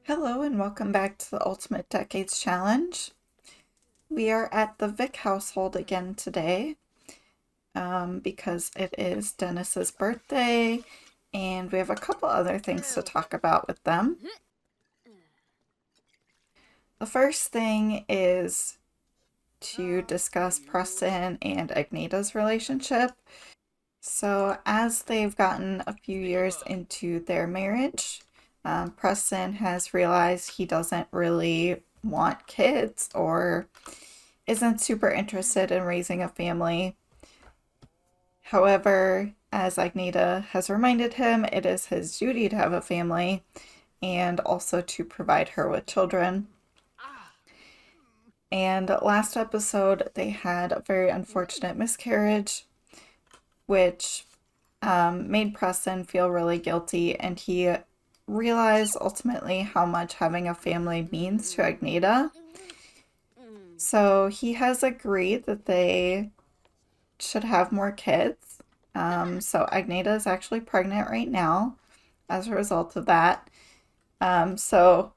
Hello and welcome back to the Ultimate Decades Challenge. We are at the Vick household again today because it is Denis's birthday and we have a couple other things to talk about with them. The first thing is to discuss Preston and Agneta's relationship. So as they've gotten a few years into their marriage, Preston has realized he doesn't really want kids or isn't super interested in raising a family. However, as Agneta has reminded him, it is his duty to have a family and also to provide her with children. And last episode, they had a very unfortunate miscarriage, which made Preston feel really guilty, and he realized ultimately how much having a family means to Agneta. So he has agreed that they should have more kids. So Agneta is actually pregnant right now as a result of that. So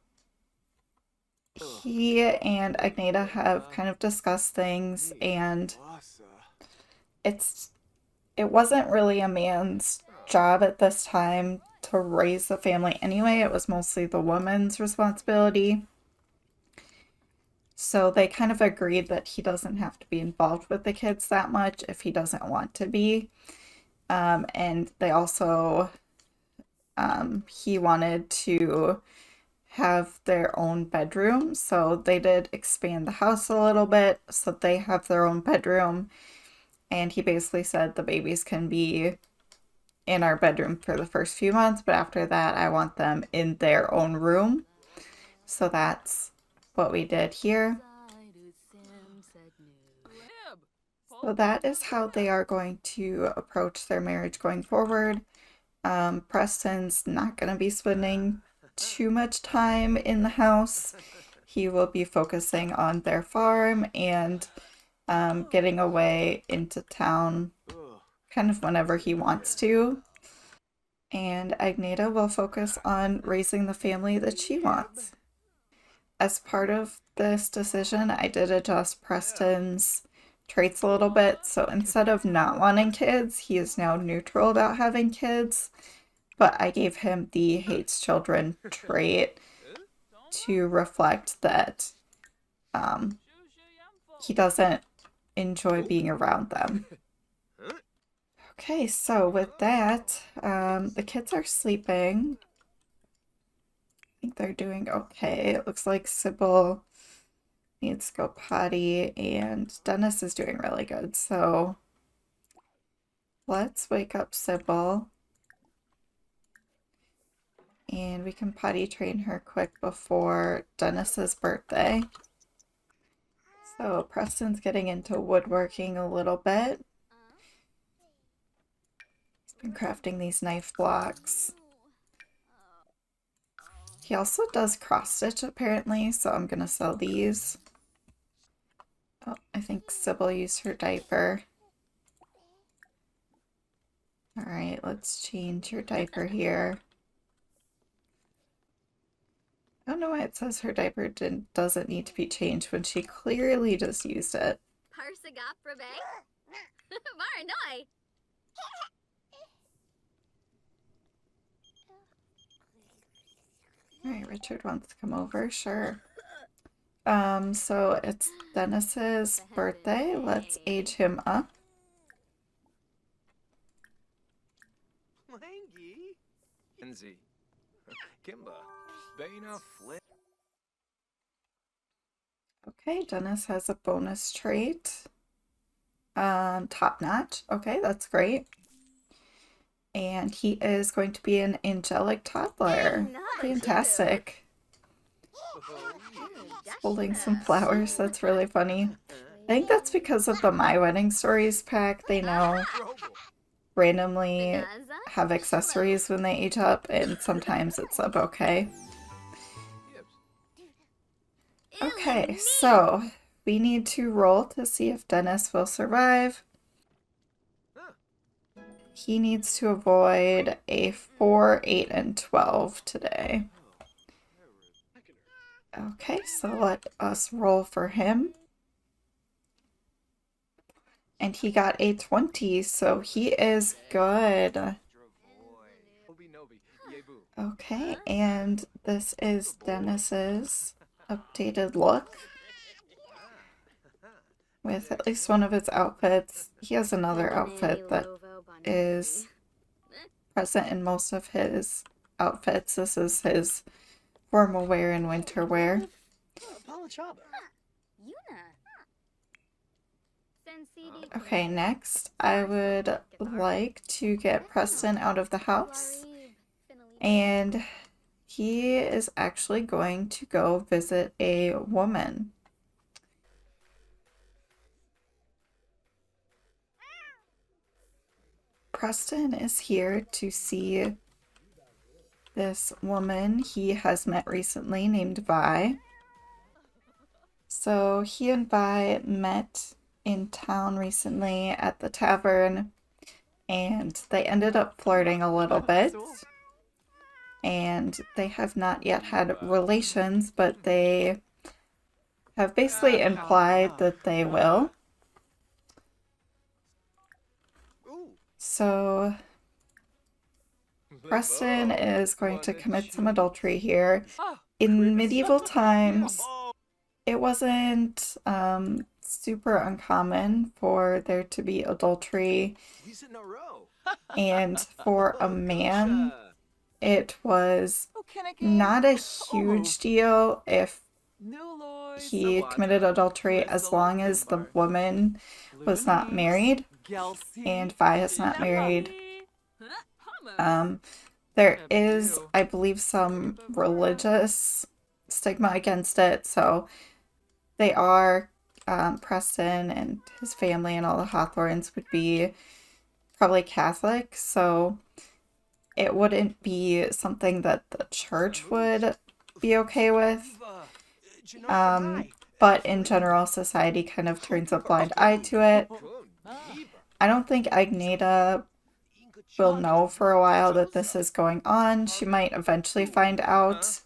he and Agneta have kind of discussed things, and it wasn't really a man's job at this time to raise the family anyway. It was mostly the woman's responsibility. So they kind of agreed that he doesn't have to be involved with the kids that much if he doesn't want to be. And they also, he wanted to have their own bedroom. So they did expand the house a little bit so they have their own bedroom. And he basically said the babies can be in our bedroom for the first few months, but after that, I want them in their own room. So that's what we did here. So that is how they are going to approach their marriage going forward. Preston's not going to be spending too much time in the house. He will be focusing on their farm and getting away into town kind of whenever he wants to. And Agneta will focus on raising the family that she wants. As part of this decision, I did adjust Preston's traits a little bit. So instead of not wanting kids, he is now neutral about having kids. But I gave him the hates children trait to reflect that he doesn't enjoy being around them. Okay, so with that, the kids are sleeping. I think they're doing okay. It looks like Sybil needs to go potty, and Denis is doing really good. So let's wake up Sybil. And we can potty train her quick before Denis's birthday. So Preston's getting into woodworking a little bit. He's been crafting these knife blocks. He also does cross stitch apparently, so I'm gonna sell these. Oh, I think Sybil used her diaper. Alright, let's change your diaper here. I don't know why it says her diaper doesn't need to be changed when she clearly just used it. Alright, Richard wants to come over, sure. So it's Denis's birthday. Let's age him up. Okay, Denis has a bonus trait. Top notch. Okay, that's great. And he is going to be an angelic toddler. Fantastic. Holding some flowers. That's really funny. I think that's because of the My Wedding Stories pack. They now randomly have accessories when they age up, and sometimes it's a bouquet. Okay, so we need to roll to see if Denis will survive. He needs to avoid a 4, 8, and 12 today. Okay, so let us roll for him. And he got a 20, so he is good. Okay, and this is Denis's updated look with at least one of his outfits. He has another outfit that is present in most of his outfits. This is his formal wear and winter wear. Okay, next I would like to get Preston out of the house, and he is actually going to go visit a woman. Preston is here to see this woman he has met recently named Vi. So he and Vi met in town recently at the tavern, and they ended up flirting a little bit. And they have not yet had relations, but they have basically implied that they will. So Preston is going to commit some adultery here. In medieval times, it wasn't super uncommon for there to be adultery, and for a man, it was not a huge deal if he committed adultery as long as the woman was not married, and Vi is not married. There is, I believe, some religious stigma against it, so they are, Preston and his family and all the Hawthorns would be probably Catholic, so it wouldn't be something that the church would be okay with. But in general, society kind of turns a blind eye to it. I don't think Agneta will know for a while that this is going on. She might eventually find out.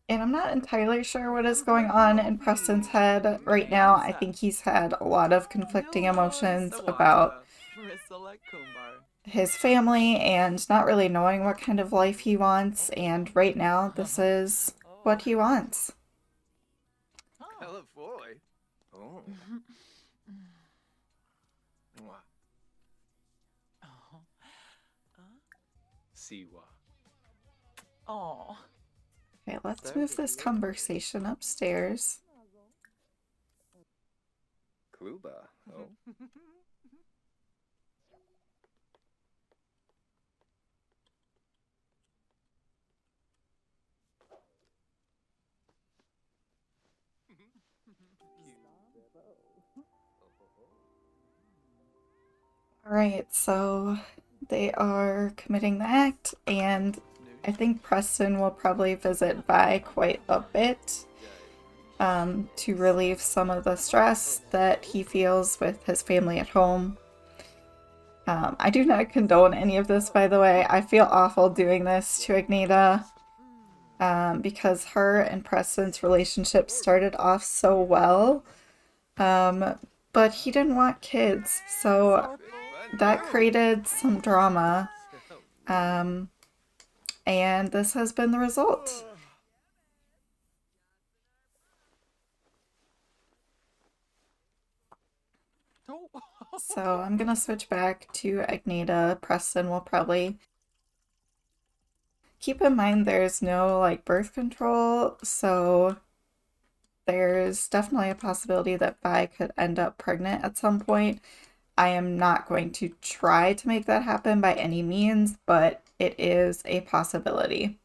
And I'm not entirely sure what is going on in Preston's head right now. I think he's had a lot of conflicting emotions about his family and not really knowing what kind of life he wants. And right now, this is what he wants. Okay, let's move this conversation upstairs. Alright, so they are committing the act, and I think Preston will probably visit Vi quite a bit to relieve some of the stress that he feels with his family at home. I do not condone any of this, by the way. I feel awful doing this to Agneta because her and Preston's relationship started off so well, but he didn't want kids, so that created some drama, and this has been the result. So I'm gonna switch back to Agneta. Preston will probably keep in mind there's no like birth control, so there's definitely a possibility that Vi could end up pregnant at some point. I am not going to try to make that happen by any means, but it is a possibility.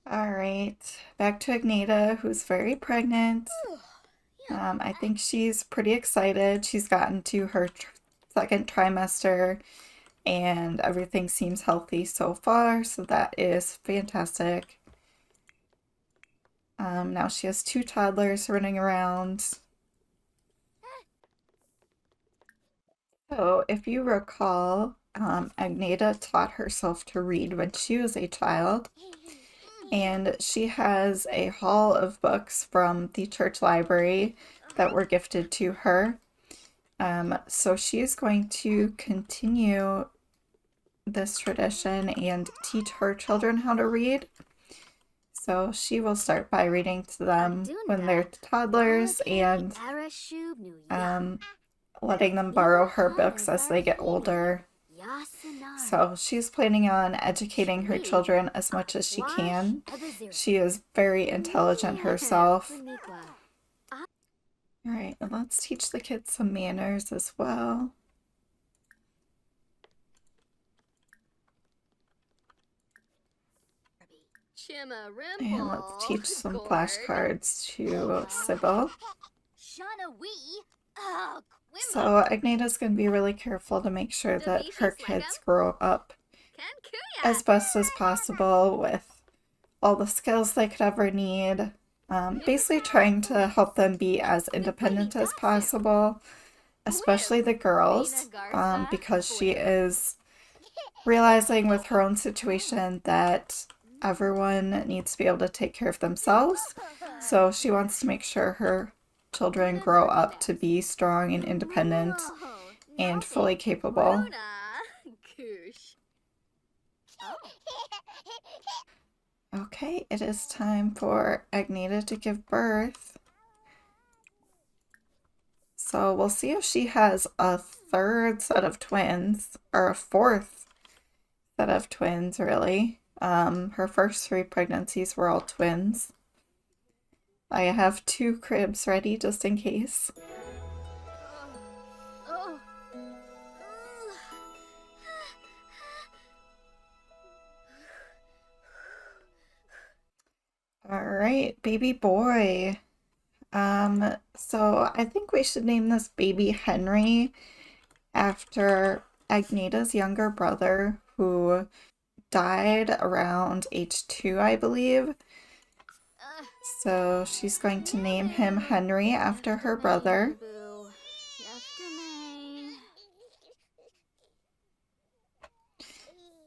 Alright, back to Agneta, who's very pregnant. I think she's pretty excited. She's gotten to her second trimester, and everything seems healthy so far, so that is fantastic. Now she has 2 toddlers running around. So, if you recall, Agneta taught herself to read when she was a child, And she has a haul of books from the church library that were gifted to her. So she is going to continue this tradition and teach her children how to read. So she will start by reading to them when they're toddlers and letting them borrow her books as they get older. So she's planning on educating her children as much as she can. She is very intelligent herself. All right, and let's teach the kids some manners as well. And let's teach some flashcards to Sybil. So Agneta's going to be really careful to make sure that her kids grow up as best as possible with all the skills they could ever need. Basically trying to help them be as independent as possible, especially the girls, because she is realizing with her own situation that everyone needs to be able to take care of themselves. So she wants to make sure her children grow up to be strong and independent and fully capable. Okay, it is time for Agneta to give birth. So we'll see if she has a third set of twins, or a fourth set of twins, really. Her first 3 pregnancies were all twins. I have 2 cribs ready just in case. All right, baby boy. So I think we should name this baby Henry after Agneta's younger brother, who died around age 2, I believe. So she's going to name him Henry after her brother.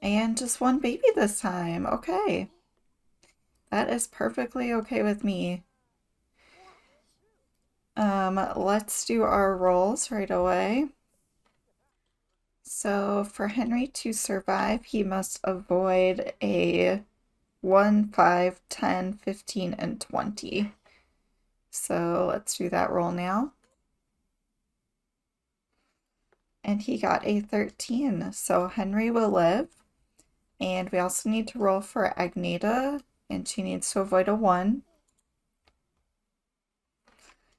And just one baby this time. Okay. That is perfectly okay with me. Let's do our rolls right away. So for Henry to survive, he must avoid a 1, 5, 10, 15, and 20. So let's do that roll now. And he got a 13, so Henry will live. And we also need to roll for Agneta, and she needs to avoid a 1.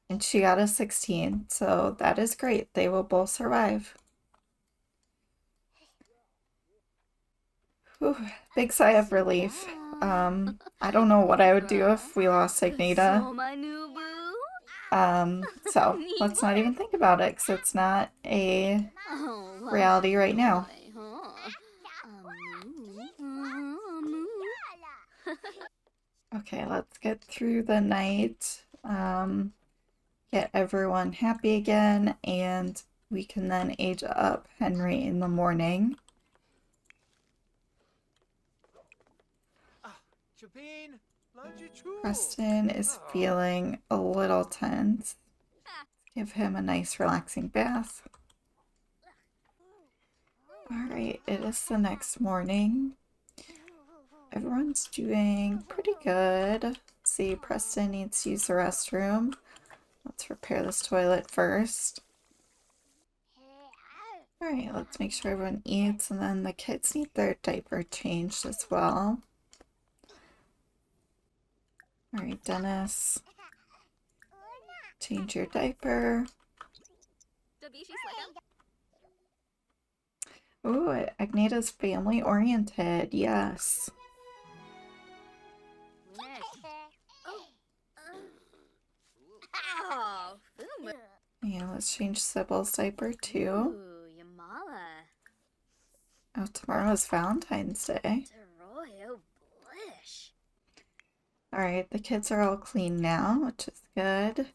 And she got a 16, so that is great. They will both survive. Whew, big sigh of relief. I don't know what I would do if we lost Agneta. So let's not even think about it, because it's not a reality right now. Okay, let's get through the night, get everyone happy again, and we can then age up Henry in the morning. Preston is feeling a little tense. Give him a nice relaxing bath. Alright, it is the next morning. Everyone's doing pretty good. Let's see, Preston needs to use the restroom. Let's repair this toilet first. Alright, let's make sure everyone eats, and then the kids need their diaper changed as well. Alright, Dennis. Change your diaper. Ooh, Agneta's family oriented, yes. Yeah, let's change Sybil's diaper too. Oh, tomorrow is Valentine's Day. Alright, the kids are all clean now, which is good.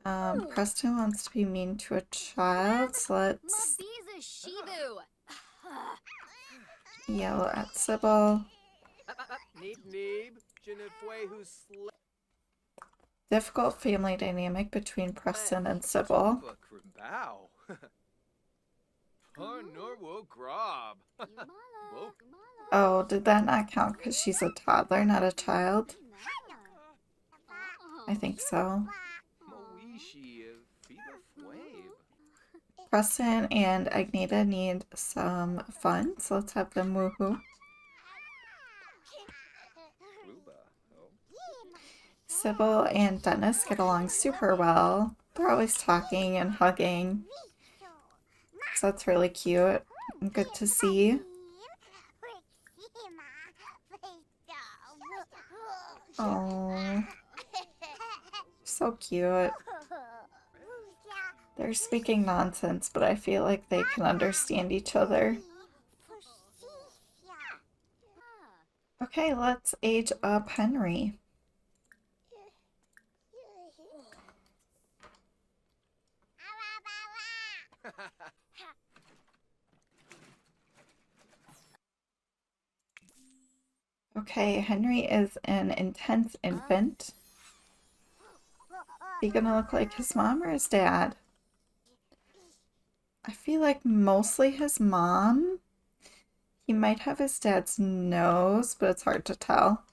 Preston wants to be mean to a child, so let's yell at Sybil. Difficult family dynamic between Preston and Sybil. Oh, did that not count because she's a toddler, not a child? I think so. Preston and Agneta need some fun, so let's have them woohoo. Sybil and Denis get along super well. They're always talking and hugging. So that's really cute and good to see. Oh, so cute. They're speaking nonsense, but I feel like they can understand each other. Okay, let's age up Henry. Okay, Henry is an intense infant. He gonna look like his mom or his dad? I feel like mostly his mom. He might have his dad's nose, but it's hard to tell.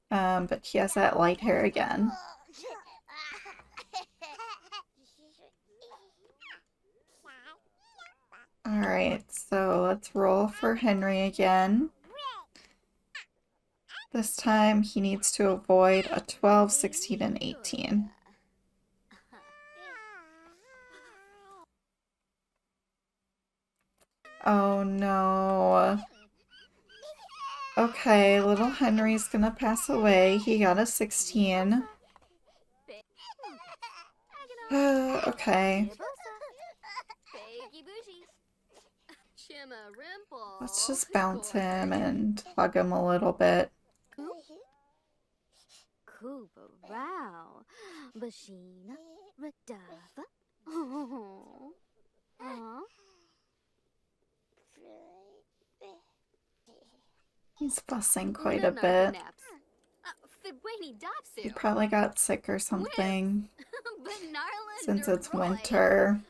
But he has that light hair again. Alright, so let's roll for Henry again. This time he needs to avoid a 12, 16, and 18. Oh no. Okay, little Henry's gonna pass away. He got a 16. Okay. Let's just bounce him and hug him a little bit. He's fussing quite a bit. He probably got sick or something. Since it's winter,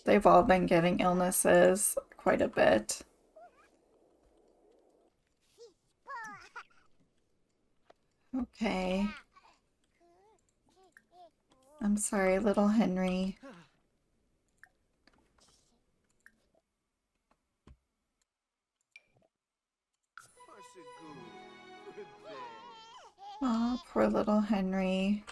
they've all been getting illnesses quite a bit. Okay. I'm sorry, little Henry. Oh, poor little Henry.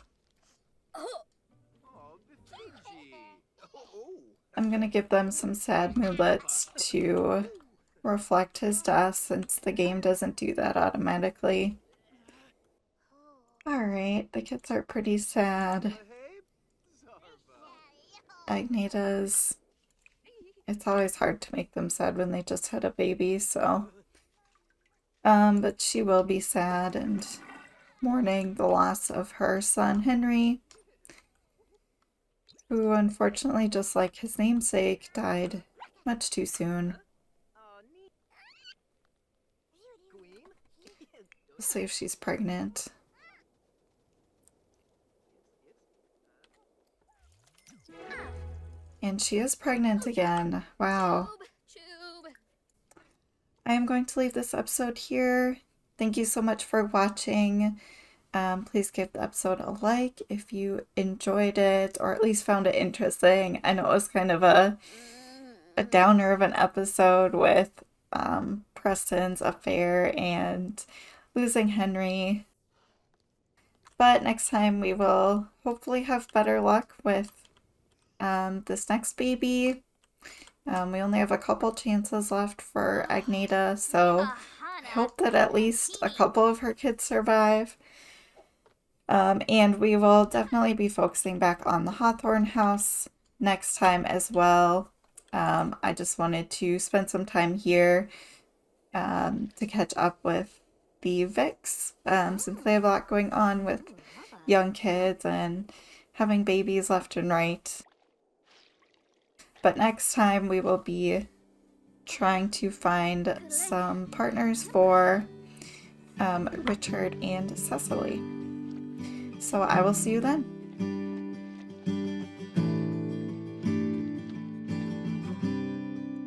I'm gonna give them some sad moodlets to reflect his death since the game doesn't do that automatically. Alright, the kids are pretty sad. Agneta's... It's always hard to make them sad when they just had a baby, so... but she will be sad and mourning the loss of her son, Henry, who unfortunately, just like his namesake, died much too soon. We'll see if she's pregnant. And she is pregnant again. Wow. I am going to leave this episode here. Thank you so much for watching. Please give the episode a like if you enjoyed it or at least found it interesting. I know it was kind of a downer of an episode with Preston's affair and losing Henry. But next time we will hopefully have better luck with this next baby. We only have a couple chances left for Agneta, so I hope that at least a couple of her kids survive. And we will definitely be focusing back on the Hawthorne house next time as well. I just wanted to spend some time here to catch up with the Vicks, since they have a lot going on with young kids and having babies left and right. But next time we will be trying to find some partners for Richard and Cecily. So I will see you then.